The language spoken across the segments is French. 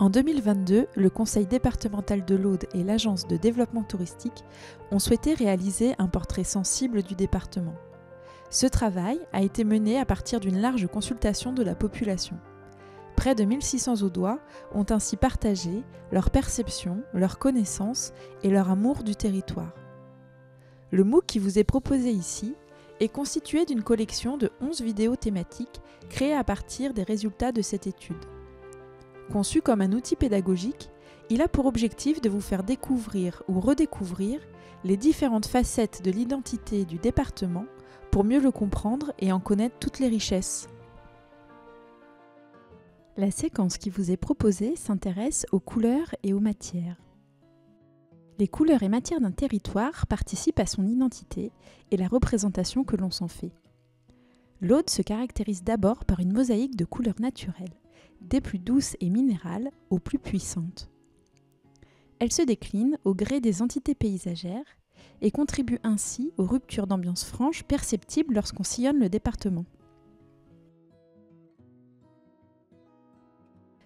En 2022, le Conseil départemental de l'Aude et l'Agence de développement touristique ont souhaité réaliser un portrait sensible du département. Ce travail a été mené à partir d'une large consultation de la population. Près de 1600 Audois ont ainsi partagé leur perception, leur connaissance et leur amour du territoire. Le MOOC qui vous est proposé ici est constitué d'une collection de 11 vidéos thématiques créées à partir des résultats de cette étude. Conçu comme un outil pédagogique, il a pour objectif de vous faire découvrir ou redécouvrir les différentes facettes de l'identité du département pour mieux le comprendre et en connaître toutes les richesses. La séquence qui vous est proposée s'intéresse aux couleurs et aux matières. Les couleurs et matières d'un territoire participent à son identité et la représentation que l'on s'en fait. L'Aude se caractérise d'abord par une mosaïque de couleurs naturelles, des plus douces et minérales aux plus puissantes. Elle se décline au gré des entités paysagères et contribue ainsi aux ruptures d'ambiance franche perceptibles lorsqu'on sillonne le département.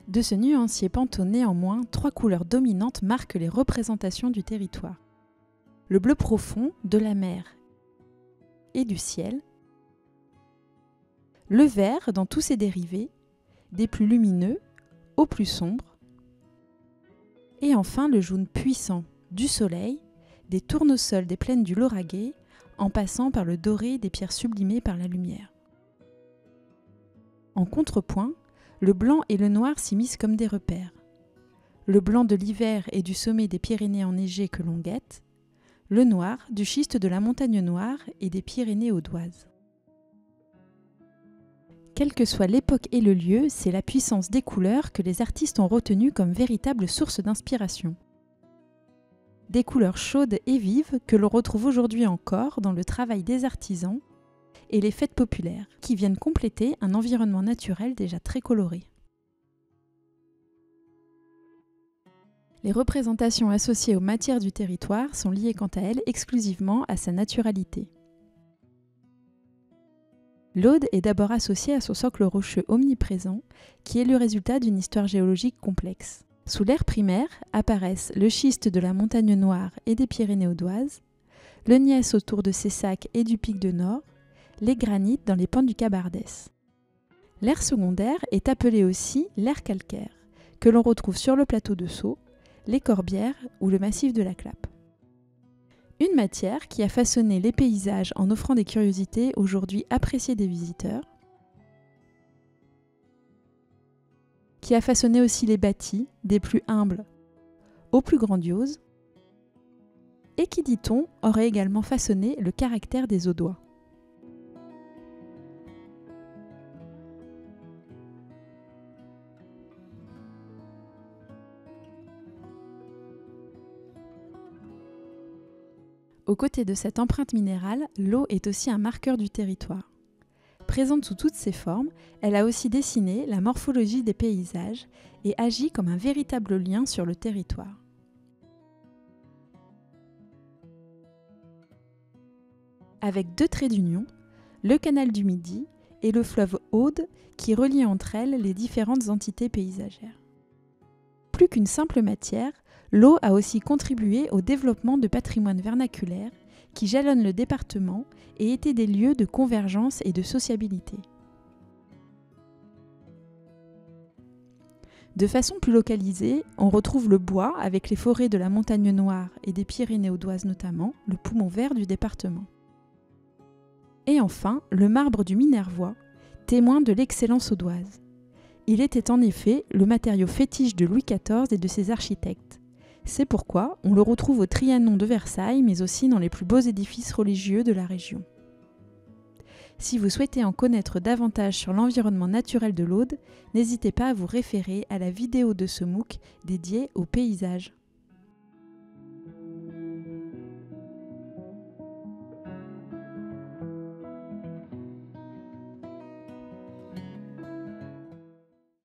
De ce nuancier Pantone néanmoins, 3 couleurs dominantes marquent les représentations du territoire. Le bleu profond de la mer et du ciel, le vert dans tous ses dérivés, des plus lumineux aux plus sombres, et enfin le jaune puissant du soleil, des tournesols des plaines du Lauragais, en passant par le doré des pierres sublimées par la lumière. En contrepoint, le blanc et le noir s'immiscent comme des repères. Le blanc de l'hiver et du sommet des Pyrénées enneigées que l'on guette, le noir du schiste de la Montagne Noire et des Pyrénées audoises. Quelle que soit l'époque et le lieu, c'est la puissance des couleurs que les artistes ont retenues comme véritable source d'inspiration. Des couleurs chaudes et vives que l'on retrouve aujourd'hui encore dans le travail des artisans et les fêtes populaires, qui viennent compléter un environnement naturel déjà très coloré. Les représentations associées aux matières du territoire sont liées quant à elles exclusivement à sa naturalité. L'Aude est d'abord associée à son socle rocheux omniprésent, qui est le résultat d'une histoire géologique complexe. Sous l'ère primaire apparaissent le schiste de la Montagne Noire et des Pyrénées audoises, le gneiss autour de Cessac et du Pic de Nord, les granites dans les pentes du Cabardès. L'ère secondaire est appelée aussi l'ère calcaire, que l'on retrouve sur le plateau de Sceaux, les Corbières ou le massif de la Clappe. Une matière qui a façonné les paysages en offrant des curiosités aujourd'hui appréciées des visiteurs, qui a façonné aussi les bâtis, des plus humbles aux plus grandioses, et qui, dit-on, aurait également façonné le caractère des Audois. Aux côtés de cette empreinte minérale, l'eau est aussi un marqueur du territoire. Présente sous toutes ses formes, elle a aussi dessiné la morphologie des paysages et agit comme un véritable lien sur le territoire. Avec 2 traits d'union, le canal du Midi et le fleuve Aude qui relient entre elles les différentes entités paysagères. Plus qu'une simple matière, l'eau a aussi contribué au développement de patrimoine vernaculaire qui jalonnent le département et étaient des lieux de convergence et de sociabilité. De façon plus localisée, on retrouve le bois avec les forêts de la Montagne Noire et des Pyrénées audoises notamment, le poumon vert du département. Et enfin, le marbre du Minervois, témoin de l'excellence audoise. Il était en effet le matériau fétiche de Louis XIV et de ses architectes. C'est pourquoi on le retrouve au Trianon de Versailles, mais aussi dans les plus beaux édifices religieux de la région. Si vous souhaitez en connaître davantage sur l'environnement naturel de l'Aude, n'hésitez pas à vous référer à la vidéo de ce MOOC dédié au paysage.